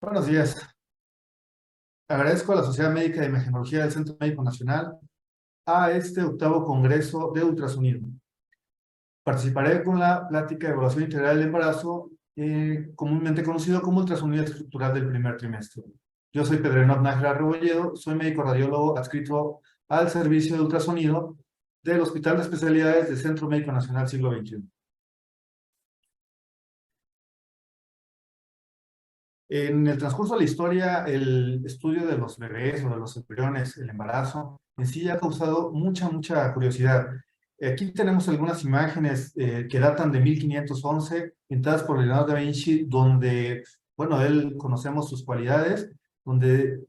Buenos días. Agradezco a la Sociedad Médica de Imagenología del Centro Médico Nacional a este octavo Congreso de Ultrasonido. Participaré con la plática de evaluación integral del embarazo, comúnmente conocido como ultrasonido estructural del primer trimestre. Yo soy Pedro Nájera Rebolledo, soy médico radiólogo adscrito al servicio de ultrasonido del Hospital de Especialidades del Centro Médico Nacional Siglo XXI. En el transcurso de la historia, el estudio de los bebés o de los embriones, el embarazo, en sí ha causado mucha curiosidad. Aquí tenemos algunas imágenes que datan de 1511, pintadas por Leonardo da Vinci, donde, bueno, él conocemos sus cualidades, donde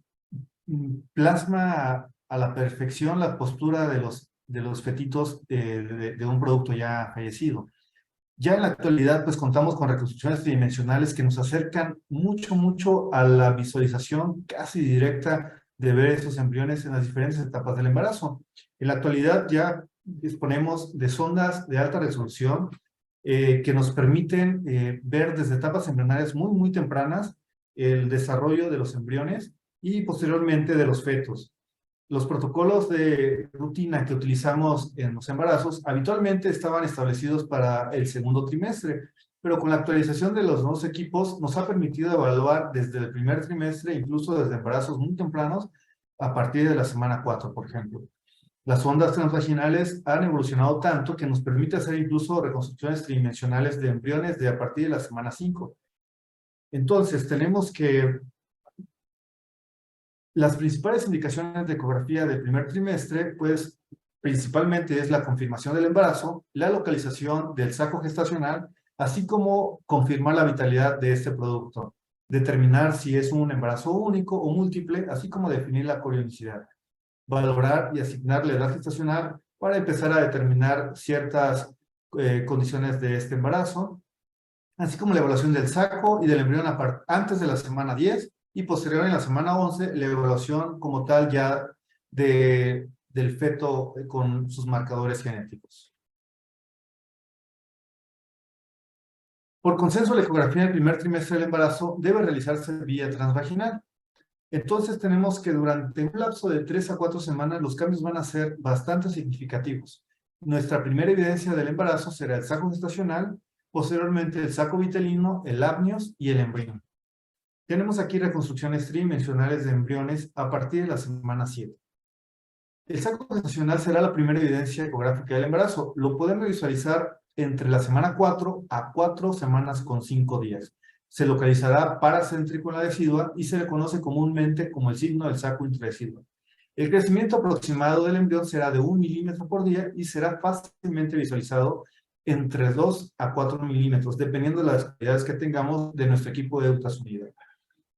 plasma a la perfección la postura de los fetitos de un producto ya fallecido. Ya en la actualidad, pues contamos con reconstrucciones tridimensionales que nos acercan mucho a la visualización casi directa de ver esos embriones en las diferentes etapas del embarazo. En la actualidad ya disponemos de sondas de alta resolución que nos permiten ver desde etapas embrionarias muy tempranas el desarrollo de los embriones y posteriormente de los fetos. Los protocolos de rutina que utilizamos en los embarazos habitualmente estaban establecidos para el segundo trimestre, pero con la actualización de los nuevos equipos nos ha permitido evaluar desde el primer trimestre, incluso desde embarazos muy tempranos, a partir de la semana 4, por ejemplo. Las ondas transvaginales han evolucionado tanto que nos permite hacer incluso reconstrucciones tridimensionales de embriones de a partir de la semana 5. Entonces, tenemos que las principales indicaciones de ecografía del primer trimestre, pues, principalmente es la confirmación del embarazo, la localización del saco gestacional, así como confirmar la vitalidad de este producto, determinar si es un embarazo único o múltiple, así como definir la corionicidad, valorar y asignar la edad gestacional para empezar a determinar ciertas condiciones de este embarazo, así como la evaluación del saco y del embrión antes de la semana 10 y posterior en la semana 11, la evaluación como tal ya del feto con sus marcadores genéticos. Por consenso, la ecografía del primer trimestre del embarazo debe realizarse vía transvaginal. Entonces tenemos que durante un lapso de 3 a 4 semanas los cambios van a ser bastante significativos. Nuestra primera evidencia del embarazo será el saco gestacional, posteriormente el saco vitelino, el amnios y el embrión. Tenemos aquí reconstrucciones tridimensionales de embriones a partir de la semana 7. El saco gestacional será la primera evidencia ecográfica del embarazo. Lo podemos visualizar entre la semana 4 a 4 semanas con 5 días. Se localizará paracéntrico en la decidua y se le conoce comúnmente como el signo del saco intradecidua. El crecimiento aproximado del embrión será de 1 milímetro por día y será fácilmente visualizado entre 2 a 4 milímetros, dependiendo de las calidades que tengamos de nuestro equipo de ultrasonido.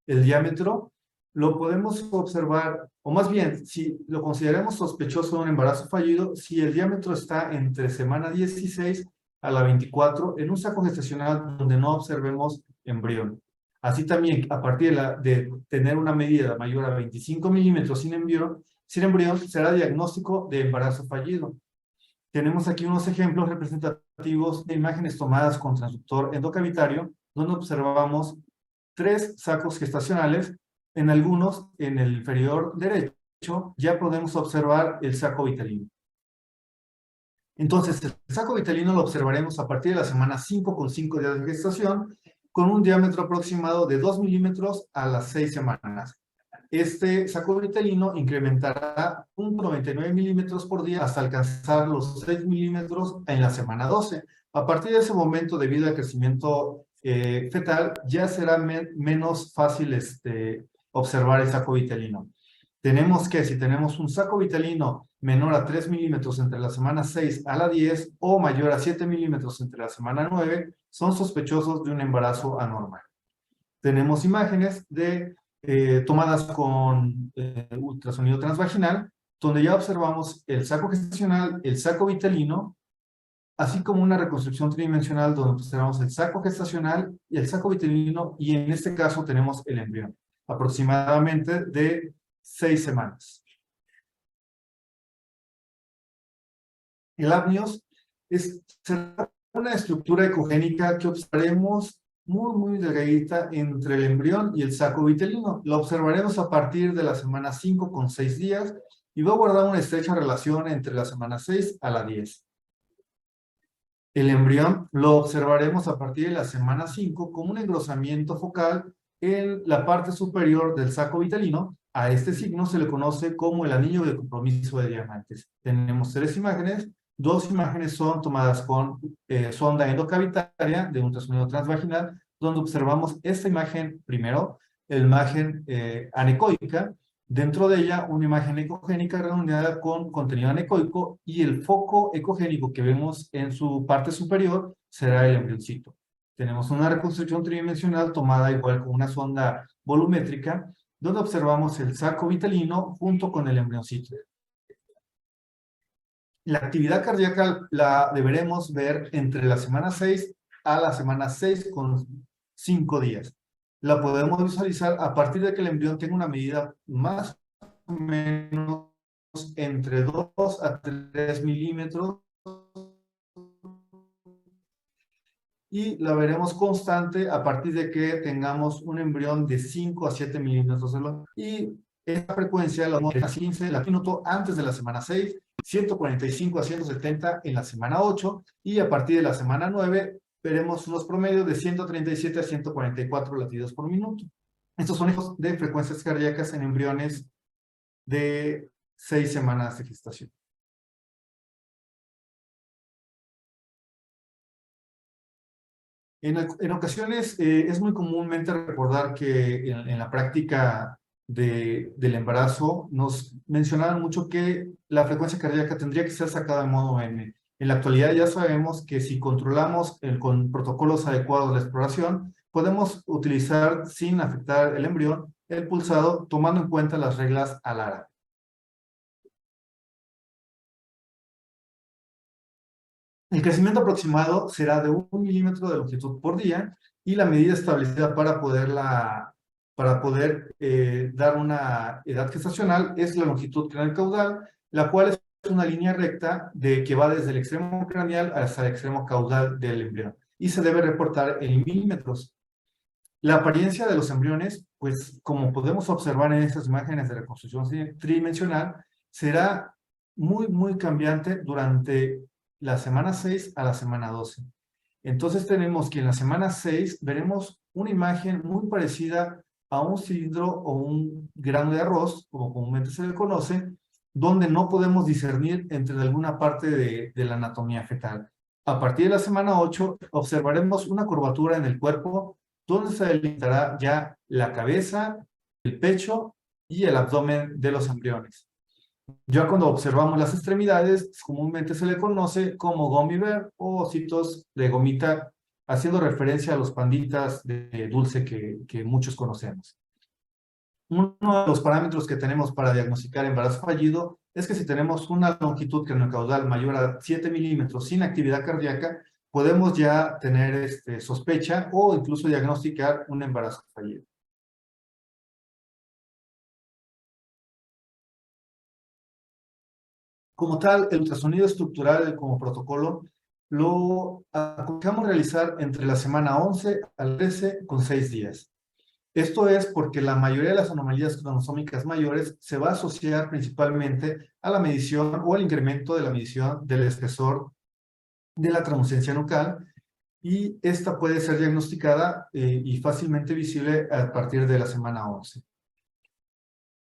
El diámetro lo podemos observar, o más bien, si lo consideramos sospechoso de un embarazo fallido, si el diámetro está entre semana 16 a la 24 en un saco gestacional donde no observemos embrión. Así también, a partir de tener una medida mayor a 25 milímetros sin embrión, será diagnóstico de embarazo fallido. Tenemos aquí unos ejemplos representativos de imágenes tomadas con transductor endocavitario, donde observamos 3 sacos gestacionales. En algunos, en el inferior derecho, ya podemos observar el saco vitelino. Entonces, el saco vitelino lo observaremos a partir de la semana 5 con 5 días de gestación, con un diámetro aproximado de 2 milímetros a las 6 semanas. Este saco vitelino incrementará 1,99 milímetros por día hasta alcanzar los 6 milímetros en la semana 12. A partir de ese momento, debido al crecimiento fetal, ya será menos fácil observar el saco vitelino. Tenemos que, si tenemos un saco vitelino menor a 3 milímetros entre la semana 6 a la 10 o mayor a 7 milímetros entre la semana 9, son sospechosos de un embarazo anormal. Tenemos imágenes tomadas con ultrasonido transvaginal, donde ya observamos el saco gestacional, el saco vitelino, así como una reconstrucción tridimensional donde observamos el saco gestacional y el saco vitelino, y en este caso tenemos el embrión, aproximadamente de 6 semanas. El amnios será una estructura ecogénica que observaremos muy delgadita entre el embrión y el saco vitelino. La observaremos a partir de la semana 5 con 6 días y va a guardar una estrecha relación entre la semana 6 a la 10. El embrión lo observaremos a partir de la semana 5 con un engrosamiento focal en la parte superior del saco vitelino. A este signo se le conoce como el anillo de compromiso de diamantes. Tenemos 3 imágenes. 2 imágenes son tomadas con sonda endocavitaria de ultrasonido transvaginal, donde observamos esta imagen primero, la imagen anecoica. Dentro de ella, una imagen ecogénica redondeada con contenido anecoico y el foco ecogénico que vemos en su parte superior será el embrioncito. Tenemos una reconstrucción tridimensional tomada igual con una sonda volumétrica, donde observamos el saco vitelino junto con el embrioncito. La actividad cardíaca la deberemos ver entre la semana 6 a la semana 6 con 5 días. La podemos visualizar a partir de que el embrión tenga una medida más o menos entre 2 a 3 milímetros y la veremos constante a partir de que tengamos un embrión de 5 a 7 milímetros de longitud. Y esta frecuencia la vamos a 15 la minuto antes de la semana 6, 145 a 170 en la semana 8 y a partir de la semana 9 veremos unos promedios de 137 a 144 latidos por minuto. Estos son hijos de frecuencias cardíacas en embriones de 6 semanas de gestación. En ocasiones es muy comúnmente recordar que en la práctica del embarazo nos mencionaban mucho que la frecuencia cardíaca tendría que ser sacada de modo M. En la actualidad ya sabemos que si controlamos con protocolos adecuados de exploración, podemos utilizar sin afectar el embrión el pulsado tomando en cuenta las reglas ALARA. El crecimiento aproximado será de 1 milímetro de longitud por día y la medida establecida para poder dar una edad gestacional es la longitud craneal caudal, la cual es una línea recta que va desde el extremo craneal hasta el extremo caudal del embrión y se debe reportar en milímetros. La apariencia de los embriones, pues como podemos observar en estas imágenes de reconstrucción tridimensional, será muy cambiante durante la semana 6 a la semana 12. Entonces tenemos que en la semana 6 veremos una imagen muy parecida a un cilindro o un grano de arroz, como comúnmente se le conoce, donde no podemos discernir entre alguna parte de la anatomía fetal. A partir de la semana 8 observaremos una curvatura en el cuerpo donde se delimitará ya la cabeza, el pecho y el abdomen de los embriones. Ya cuando observamos las extremidades, comúnmente se le conoce como gummy bear o ositos de gomita, haciendo referencia a los panditas de dulce que muchos conocemos. Uno de los parámetros que tenemos para diagnosticar embarazo fallido es que si tenemos una longitud craneocaudal mayor a 7 milímetros sin actividad cardíaca, podemos ya tener sospecha o incluso diagnosticar un embarazo fallido. Como tal, el ultrasonido estructural como protocolo lo aconsejamos realizar entre la semana 11 al 13 con 6 días. Esto es porque la mayoría de las anomalías cromosómicas mayores se va a asociar principalmente a la medición o al incremento de la medición del espesor de la translucencia nucal y esta puede ser diagnosticada y fácilmente visible a partir de la semana 11.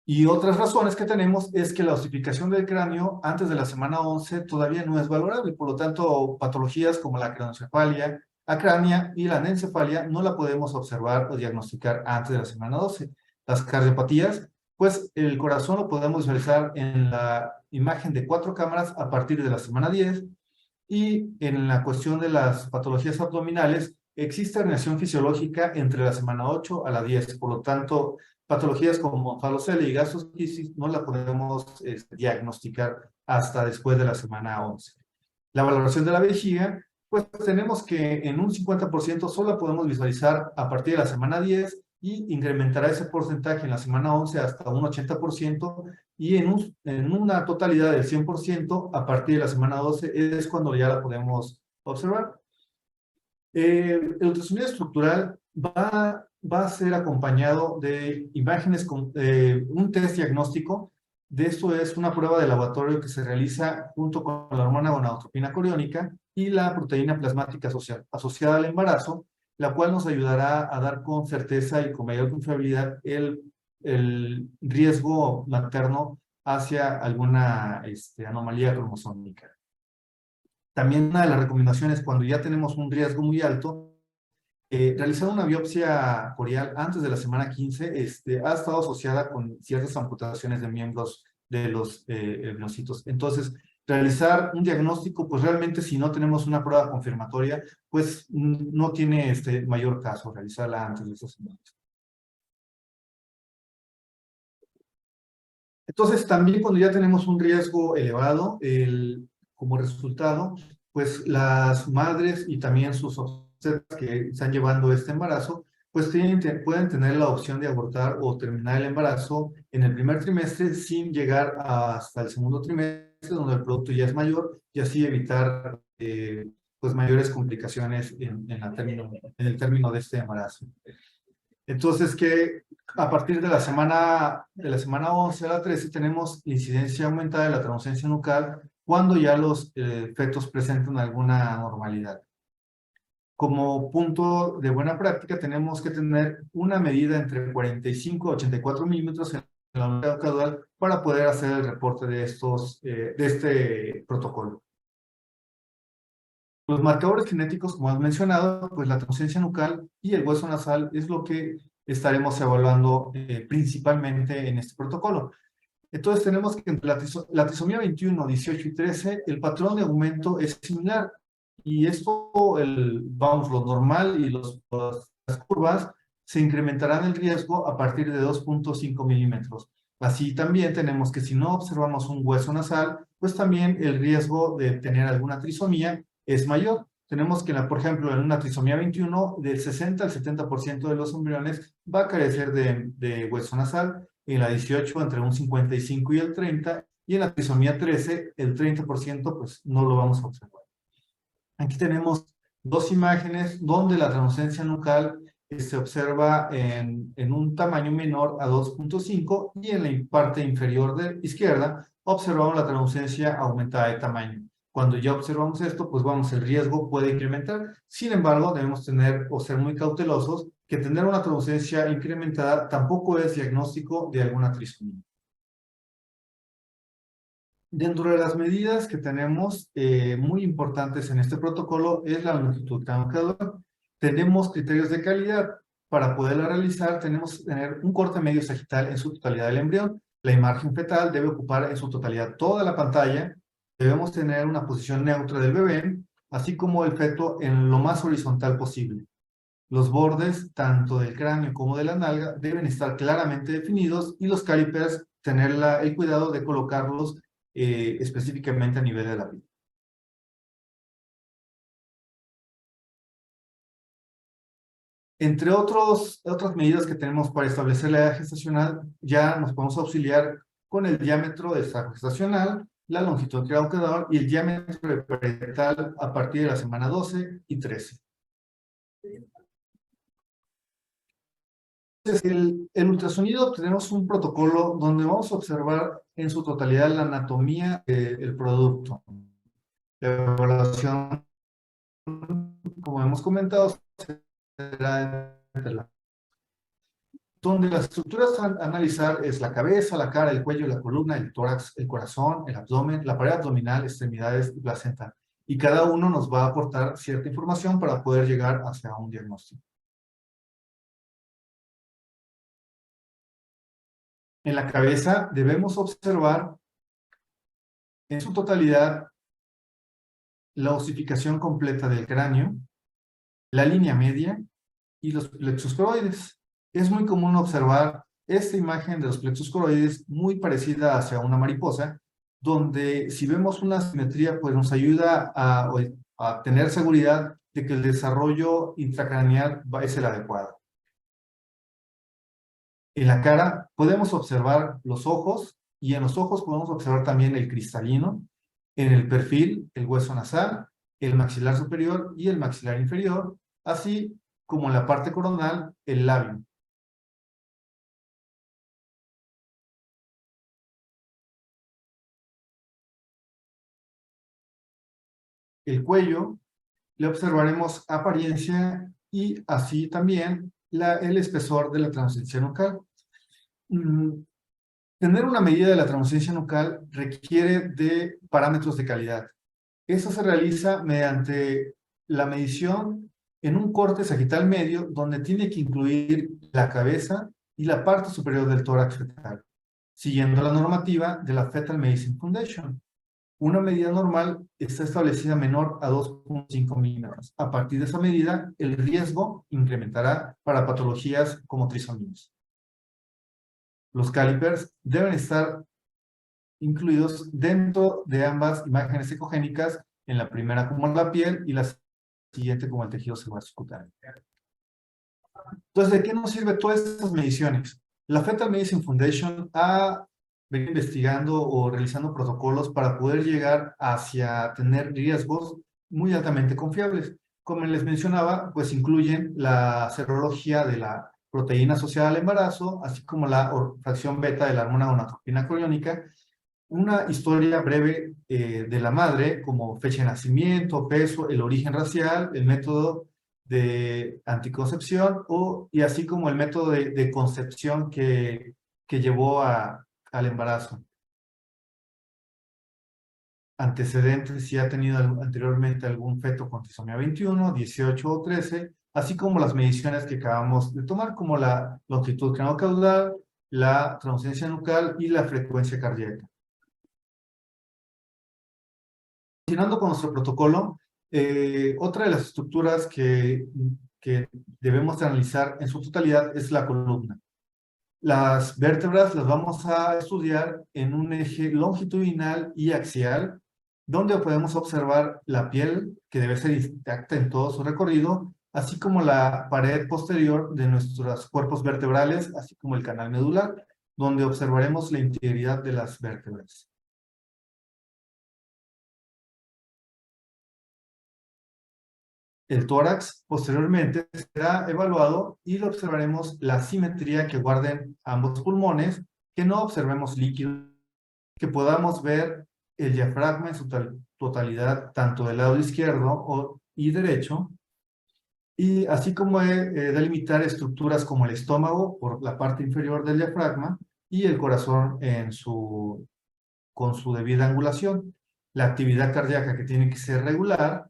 Y otras razones que tenemos es que la osificación del cráneo antes de la semana 11 todavía no es valorable, por lo tanto patologías como la craniocefalia, acrania y la anencefalia no la podemos observar o diagnosticar antes de la semana 12. Las cardiopatías, pues el corazón lo podemos visualizar en la imagen de 4 cámaras a partir de la semana 10 y en la cuestión de las patologías abdominales existe herniación fisiológica entre la semana 8 a la 10, por lo tanto patologías como falocele y gastrosquisis no la podemos diagnosticar hasta después de la semana 11. La valoración de la vejiga, pues tenemos que en un 50% solo la podemos visualizar a partir de la semana 10 y incrementará ese porcentaje en la semana 11 hasta un 80% y en una totalidad del 100% a partir de la semana 12 es cuando ya la podemos observar. El ultrasonido estructural va a ser acompañado de imágenes con un test diagnóstico. De esto es una prueba de laboratorio que se realiza junto con la hormona gonadotropina coriónica y la proteína plasmática asociada al embarazo, la cual nos ayudará a dar con certeza y con mayor confiabilidad el riesgo materno hacia alguna anomalía cromosómica. También una de las recomendaciones cuando ya tenemos un riesgo muy alto, realizar una biopsia corial antes de la semana 15 ha estado asociada con ciertas amputaciones de miembros de los embryocitos. Entonces, realizar un diagnóstico, pues realmente si no tenemos una prueba confirmatoria, pues no tiene mayor caso realizarla antes de esas semanas. Entonces, también cuando ya tenemos un riesgo elevado, como resultado, pues las madres y también sus obstetras que están llevando este embarazo, pues pueden tener la opción de abortar o terminar el embarazo en el primer trimestre sin llegar hasta el segundo trimestre, donde el producto ya es mayor, y así evitar pues mayores complicaciones en el término de este embarazo. Entonces, que a partir de la semana 11 a la 13 tenemos incidencia aumentada de la transferencia nucal cuando ya los fetos presentan alguna normalidad. Como punto de buena práctica, tenemos que tener una medida entre 45 y 84 milímetros en la unidad caudal para poder hacer el reporte de este protocolo. Los marcadores genéticos, como has mencionado, pues la transferencia nucal y el hueso nasal es lo que estaremos evaluando principalmente en este protocolo. Entonces tenemos que entre la trisomía 21, 18 y 13, el patrón de aumento es similar. Y esto, vamos, lo normal y las curvas se incrementarán el riesgo a partir de 2.5 milímetros. Así también tenemos que si no observamos un hueso nasal, pues también el riesgo de tener alguna trisomía es mayor. Tenemos que, por ejemplo, en una trisomía 21, del 60 al 70% de los embriones va a carecer de hueso nasal, en la 18 entre un 55 y el 30, y en la trisomía 13 el 30% pues no lo vamos a observar. Aquí tenemos dos imágenes donde la translucencia nucal se observa en un tamaño menor a 2.5 y en la parte inferior de izquierda observamos la translucencia aumentada de tamaño. Cuando ya observamos esto, pues vamos, el riesgo puede incrementar. Sin embargo, debemos tener o ser muy cautelosos que tener una translucencia incrementada tampoco es diagnóstico de alguna trisomía. Dentro de las medidas que tenemos muy importantes en este protocolo es la longitud caducadora. Tenemos criterios de calidad. Para poderla realizar tenemos que tener un corte medio sagital en su totalidad del embrión. La imagen fetal debe ocupar en su totalidad toda la pantalla. Debemos tener una posición neutra del bebé, así como el feto en lo más horizontal posible. Los bordes, tanto del cráneo como de la nalga, deben estar claramente definidos y los calipers tener el cuidado de colocarlos específicamente a nivel de la vida. Entre otras medidas que tenemos para establecer la edad gestacional, ya nos podemos auxiliar con el diámetro del saco gestacional, la longitud del creador y el diámetro parietal a partir de la semana 12 y 13. El ultrasonido tenemos un protocolo donde vamos a observar en su totalidad la anatomía del producto. La evaluación, como hemos comentado, será donde las estructuras a analizar es la cabeza, la cara, el cuello, la columna, el tórax, el corazón, el abdomen, la pared abdominal, extremidades y placenta. Y cada uno nos va a aportar cierta información para poder llegar hacia un diagnóstico. En la cabeza debemos observar en su totalidad la osificación completa del cráneo, la línea media y los plexos coroides. Es muy común observar esta imagen de los plexos coroides muy parecida hacia una mariposa, donde si vemos una simetría, pues nos ayuda a tener seguridad de que el desarrollo intracraneal es el adecuado. En la cara podemos observar los ojos y en los ojos podemos observar también el cristalino, en el perfil, el hueso nasal el maxilar superior y el maxilar inferior, así como en la parte coronal, el labio. El cuello, le observaremos apariencia y así también el espesor de la translucencia nucal. Tener una medida de la translucencia nucal requiere de parámetros de calidad. Eso se realiza mediante la medición en un corte sagital medio donde tiene que incluir la cabeza y la parte superior del tórax fetal, siguiendo la normativa de la Fetal Medicine Foundation. Una medida normal está establecida menor a 2,5 milímetros. A partir de esa medida, el riesgo incrementará para patologías como trisomías. Los calipers deben estar incluidos dentro de ambas imágenes ecogénicas, en la primera como la piel y la siguiente como el tejido subcutáneo. Entonces, ¿de qué nos sirve todas estas mediciones? La Fetal Medicine Foundation ha venido investigando o realizando protocolos para poder llegar hacia tener riesgos muy altamente confiables. Como les mencionaba, pues incluyen la serología de la proteína asociada al embarazo, así como la fracción beta de la hormona gonadotropina coriónica, una historia breve de la madre, como fecha de nacimiento, peso, el origen racial, el método de anticoncepción y así como el método de concepción que llevó al embarazo. Antecedentes, si ha tenido anteriormente algún feto con trisomía 21, 18 o 13, así como las mediciones que acabamos de tomar, como la longitud craneocaudal, la translucencia nucal y la frecuencia cardíaca. Continuando con nuestro protocolo, otra de las estructuras que debemos analizar en su totalidad es la columna. Las vértebras las vamos a estudiar en un eje longitudinal y axial, donde podemos observar la piel, que debe ser intacta en todo su recorrido, así como la pared posterior de nuestros cuerpos vertebrales, así como el canal medular, donde observaremos la integridad de las vértebras. El tórax posteriormente será evaluado y lo observaremos la simetría que guarden ambos pulmones, que no observemos líquido, que podamos ver el diafragma en su totalidad, tanto del lado izquierdo y derecho, y así como delimitar estructuras como el estómago por la parte inferior del diafragma y el corazón con su debida angulación. La actividad cardíaca que tiene que ser regular,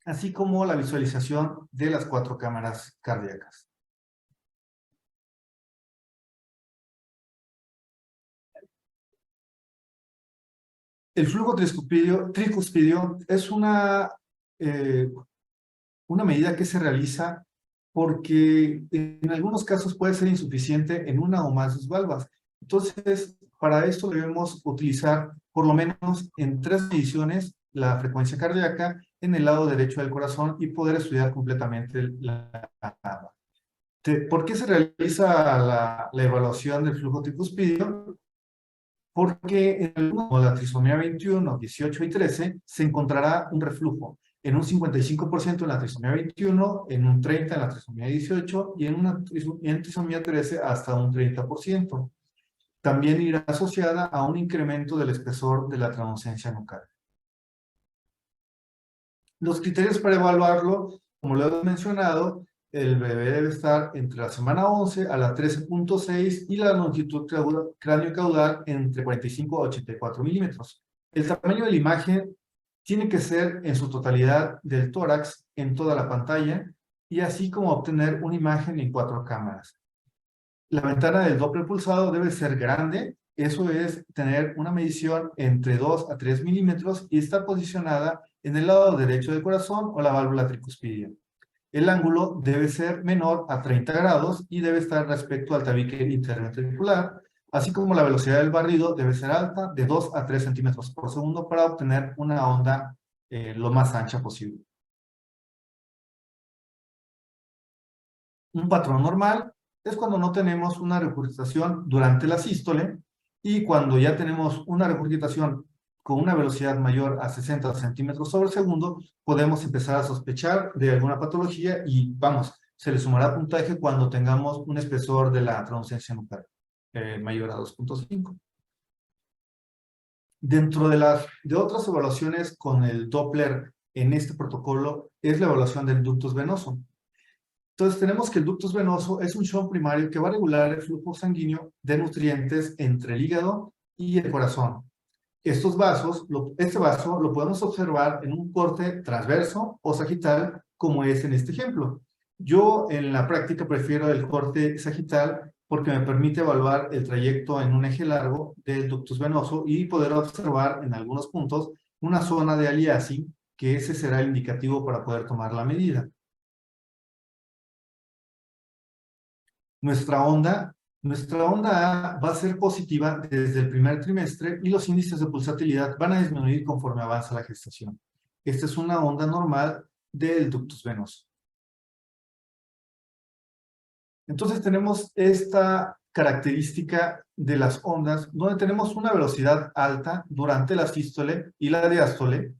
así como la visualización de las 4 cámaras cardíacas. El flujo tricuspidio es una medida que se realiza porque en algunos casos puede ser insuficiente en una o más de sus valvas. Entonces, para esto debemos utilizar por lo menos en 3 mediciones la frecuencia cardíaca en el lado derecho del corazón y poder estudiar completamente la. ¿Por qué se realiza la evaluación del flujo tricuspidio? Porque en algunos, como la trisomía 21, 18 y 13, se encontrará un reflujo en un 55% en la trisomía 21, en un 30% en la trisomía 18 y en trisomía 13 hasta un 30%. También irá asociada a un incremento del espesor de la translucencia nucal. Los criterios para evaluarlo, como lo he mencionado, el bebé debe estar entre la semana 11 a la 13,6 y la longitud cráneo-caudal entre 45 a 84 milímetros. El tamaño de la imagen tiene que ser en su totalidad del tórax en toda la pantalla y así como obtener una imagen en 4 cámaras. La ventana del Doppler pulsado debe ser grande, eso es tener una medición entre 2 a 3 milímetros y está posicionada en el lado derecho del corazón o la válvula tricuspidia. El ángulo debe ser menor a 30 grados y debe estar respecto al tabique interventricular, así como la velocidad del barrido debe ser alta, de 2 a 3 centímetros por segundo, para obtener una onda lo más ancha posible. Un patrón normal es cuando no tenemos una regurgitación durante la sístole y cuando ya tenemos una regurgitación con una velocidad mayor a 60 centímetros sobre segundo, podemos empezar a sospechar de alguna patología y, vamos, se le sumará puntaje cuando tengamos un espesor de la translucencia nuclear mayor a 2.5. Dentro de otras evaluaciones con el Doppler en este protocolo es la evaluación del ductus venoso. Entonces tenemos que el ductus venoso es un shock primario que va a regular el flujo sanguíneo de nutrientes entre el hígado y el corazón. Estos vasos, este vaso lo podemos observar en un corte transverso o sagital, como es en este ejemplo. Yo en la práctica prefiero el corte sagital porque me permite evaluar el trayecto en un eje largo del ductus venoso y poder observar en algunos puntos una zona de aliasing, que ese será el indicativo para poder tomar la medida. Nuestra onda A va a ser positiva desde el primer trimestre y los índices de pulsatilidad van a disminuir conforme avanza la gestación. Esta es una onda normal del ductus venoso. Entonces tenemos esta característica de las ondas donde tenemos una velocidad alta durante la sístole y la diástole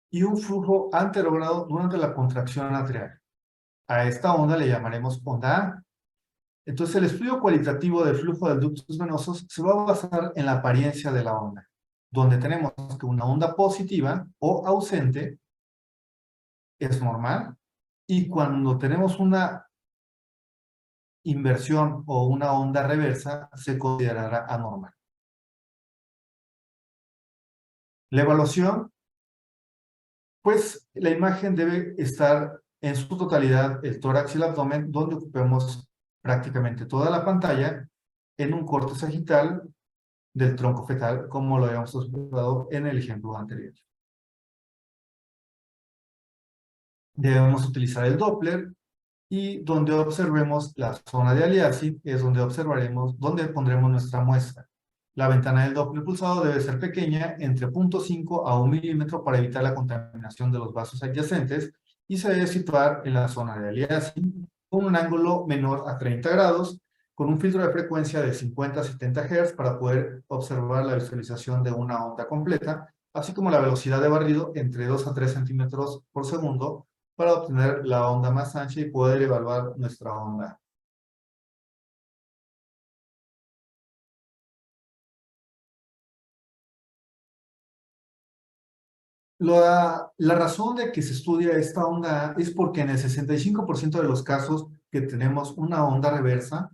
y un flujo anterogrado durante la contracción atrial. A esta onda le llamaremos onda A. Entonces, el estudio cualitativo del flujo del ductus venosos se va a basar en la apariencia de la onda, donde tenemos que una onda positiva o ausente es normal, y cuando tenemos una inversión o una onda reversa, se considerará anormal. La evaluación, pues la imagen debe estar en su totalidad, el tórax y el abdomen, donde ocupemos prácticamente toda la pantalla en un corte sagital del tronco fetal, como lo habíamos observado en el ejemplo anterior. Debemos utilizar el Doppler y donde observemos la zona de aliasing es donde observaremos, donde pondremos nuestra muestra. La ventana del Doppler pulsado debe ser pequeña, entre 0.5 a 1 milímetro para evitar la contaminación de los vasos adyacentes y se debe situar en la zona de aliasing con un ángulo menor a 30 grados con un filtro de frecuencia de 50 a 70 Hz para poder observar la visualización de una onda completa, así como la velocidad de barrido entre 2 a 3 centímetros por segundo para obtener la onda más ancha y poder evaluar nuestra onda. La razón de que se estudia esta onda es porque en el 65% de los casos que tenemos una onda reversa,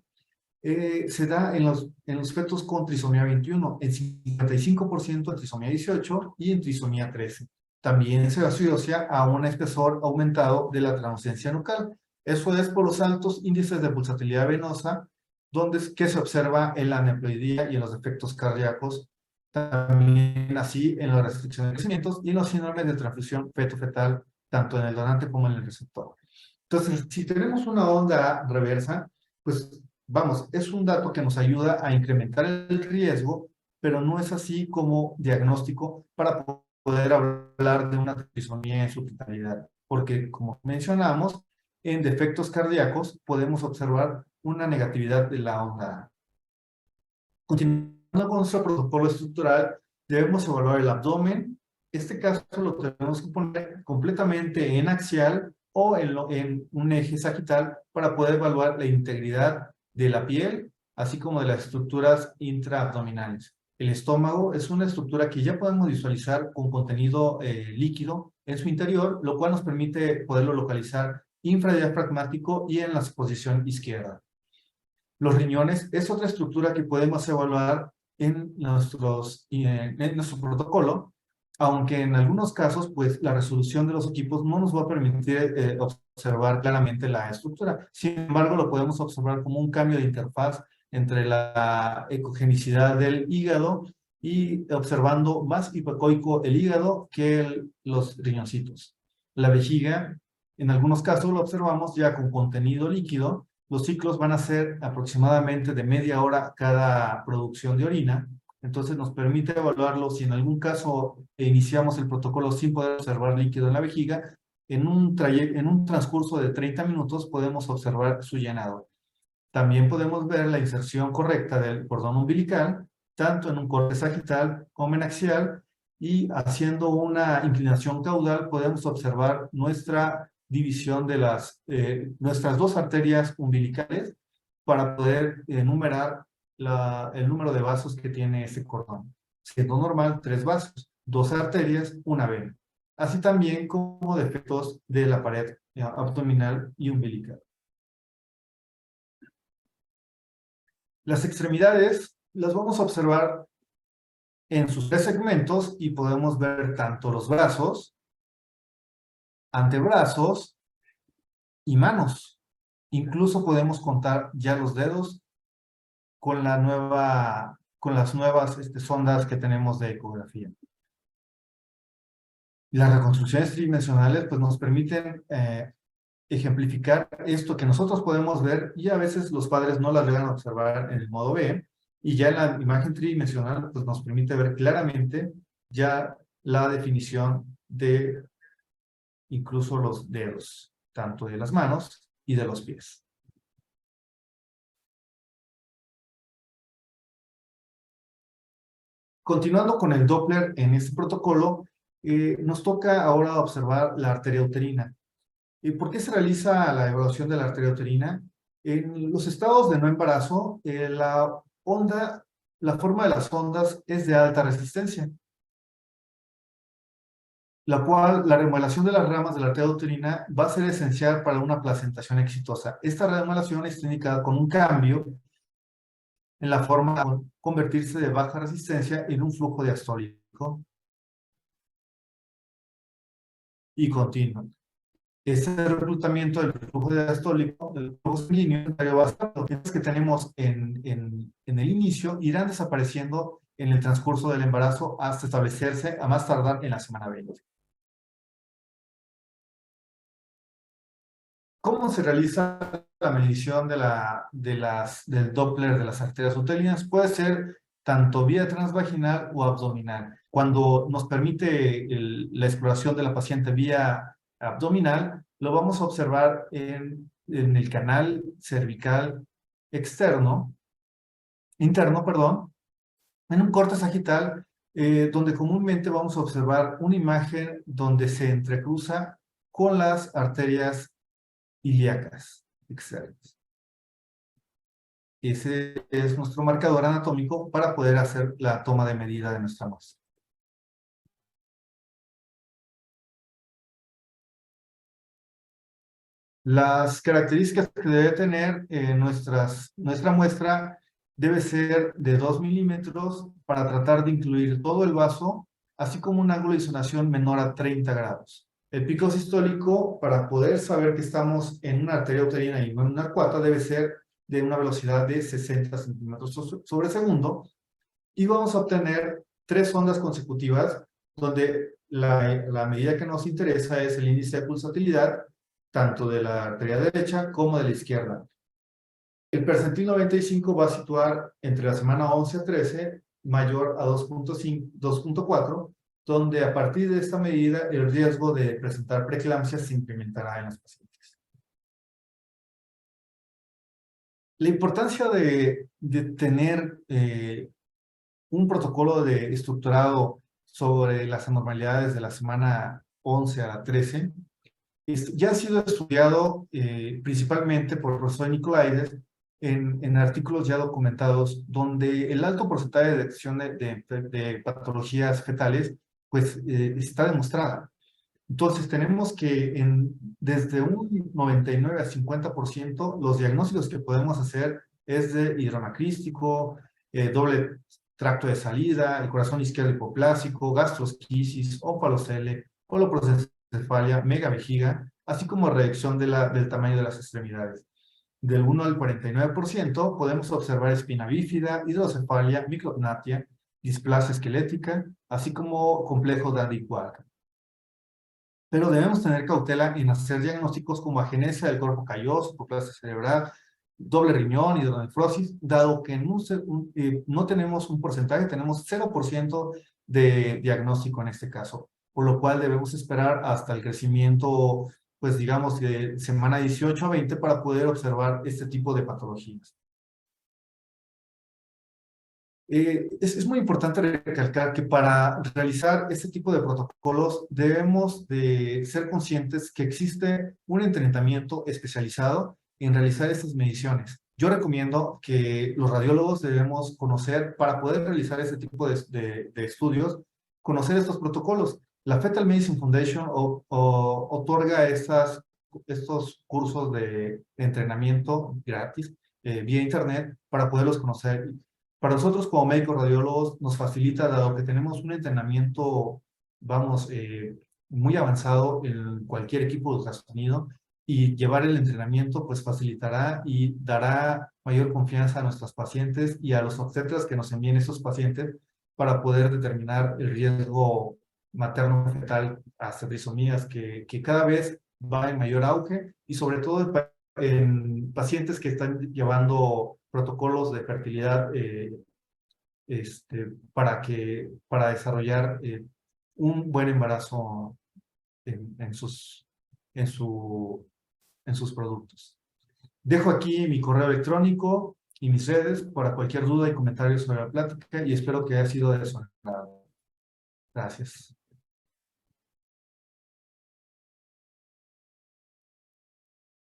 se da en los fetos con trisomía 21, en 55% en trisomía 18 y en trisomía 13. También se asocia a un espesor aumentado de la translucencia nucal. Eso es por los altos índices de pulsatilidad venosa, que se observa en la aneuploidía y en los defectos cardíacos, también así en la restricción de crecimientos y en los síndromes de transfusión feto-fetal, tanto en el donante como en el receptor. Entonces, si tenemos una onda reversa, pues vamos, es un dato que nos ayuda a incrementar el riesgo, pero no es así como diagnóstico para poder hablar de una trisomía en su totalidad, porque como mencionamos, en defectos cardíacos podemos observar una negatividad de la onda A. Continuando con nuestro protocolo estructural, debemos evaluar el abdomen. Este caso lo tenemos que poner completamente en axial o en un eje sagital para poder evaluar la integridad de la piel, así como de las estructuras intraabdominales. El estómago es una estructura que ya podemos visualizar con contenido líquido en su interior, lo cual nos permite poderlo localizar infradiafragmático y en la posición izquierda. Los riñones es otra estructura que podemos evaluar en nuestro protocolo, aunque en algunos casos, pues la resolución de los equipos no nos va a permitir observar claramente la estructura. Sin embargo, lo podemos observar como un cambio de interfaz entre la ecogenicidad del hígado y observando más hipoecoico el hígado que los riñoncitos. La vejiga, en algunos casos lo observamos ya con contenido líquido. Los ciclos van a ser aproximadamente de media hora cada producción de orina. Entonces nos permite evaluarlo si en algún caso iniciamos el protocolo sin poder observar líquido en la vejiga. En un transcurso de 30 minutos podemos observar su llenado. También podemos ver la inserción correcta del cordón umbilical tanto en un corte sagital como en axial, y haciendo una inclinación caudal podemos observar nuestra división de nuestras dos arterias umbilicales para poder enumerar el número de vasos que tiene ese cordón. Siendo normal, 3 vasos, 2 arterias, una vena. Así también como defectos de la pared abdominal y umbilical. Las extremidades las vamos a observar en sus 3 segmentos y podemos ver tanto los brazos, antebrazos y manos. Incluso podemos contar ya los dedos con con las nuevas sondas que tenemos de ecografía. Las reconstrucciones tridimensionales pues, nos permiten ejemplificar esto que nosotros podemos ver y a veces los padres no las llegan a observar en el modo B, y ya en la imagen tridimensional pues, nos permite ver claramente ya la definición de incluso los dedos, tanto de las manos y de los pies. Continuando con el Doppler en este protocolo, nos toca ahora observar la arteria uterina. ¿Por qué se realiza la evaluación de la arteria uterina? En los estados de no embarazo, la forma de las ondas es de alta resistencia, la cual la remodelación de las ramas de la arteria uterina va a ser esencial para una placentación exitosa. Esta remodelación está indicada con un cambio en la forma de convertirse de baja resistencia en un flujo diastólico y continuo. Ese reclutamiento del flujo diastólico, el flujo sanguíneo, los que tenemos en el inicio irán desapareciendo en el transcurso del embarazo hasta establecerse a más tardar en la semana 20. ¿Cómo se realiza la medición del Doppler de las arterias uterinas? Puede ser tanto vía transvaginal o abdominal. Cuando nos permite la exploración de la paciente vía abdominal, lo vamos a observar en el canal cervical interno, perdón, en un corte sagital, donde comúnmente vamos a observar una imagen donde se entrecruza con las arterias ilíacas externas. Ese es nuestro marcador anatómico para poder hacer la toma de medida de nuestra muestra. Las características que debe tener nuestra muestra debe ser de 2 milímetros para tratar de incluir todo el vaso, así como un ángulo de isonación menor a 30 grados. El pico sistólico, para poder saber que estamos en una arteria uterina y no en una arcuata, debe ser de una velocidad de 60 centímetros sobre segundo. Y vamos a obtener 3 ondas consecutivas, donde la medida que nos interesa es el índice de pulsatilidad, tanto de la arteria derecha como de la izquierda. El percentil 95 va a situar entre la semana 11 a 13, mayor a 2.4, donde a partir de esta medida el riesgo de presentar preeclampsia se incrementará en las pacientes. La importancia de tener un protocolo estructurado sobre las anormalidades de la semana 11 a la 13 ya ha sido estudiado principalmente por el profesor Nicolaides en artículos ya documentados, donde el alto porcentaje de detección de patologías fetales pues está demostrada. Entonces tenemos que desde un 99 a 50% los diagnósticos que podemos hacer es de hidronacrístico, doble tracto de salida, el corazón izquierdo hipoplásico, gastrosquisis, ófalocele, holoprosencefalia, megavejiga, así como reducción del tamaño de las extremidades. Del 1 al 49% podemos observar espina bífida, hidrocefalia, micropnatia, displasia esquelética, así como complejo Dandy-Walker. Pero debemos tener cautela en hacer diagnósticos como agenesia del cuerpo calloso, hipoplasia cerebral, doble riñón, hidronefrosis, dado que no tenemos un porcentaje, tenemos 0% de diagnóstico en este caso, por lo cual debemos esperar hasta el crecimiento, pues digamos, de semana 18 a 20 para poder observar este tipo de patologías. Es muy importante recalcar que para realizar este tipo de protocolos debemos de ser conscientes que existe un entrenamiento especializado en realizar estas mediciones. Yo recomiendo que los radiólogos debemos conocer, para poder realizar este tipo de estudios, conocer estos protocolos. La Fetal Medicine Foundation otorga estos cursos de entrenamiento gratis vía internet para poderlos conocer. Para nosotros como médicos radiólogos nos facilita, dado que tenemos un entrenamiento, vamos, muy avanzado en cualquier equipo de ultrasonido, y llevar el entrenamiento pues facilitará y dará mayor confianza a nuestros pacientes y a los obstetras que nos envíen esos pacientes para poder determinar el riesgo materno-fetal a trisomías que cada vez va en mayor auge, y sobre todo en pacientes que están llevando protocolos de fertilidad para desarrollar un buen embarazo en en su, en sus productos. Dejo aquí mi correo electrónico y mis redes para cualquier duda y comentario sobre la plática, y espero que haya sido de su agrado. Gracias.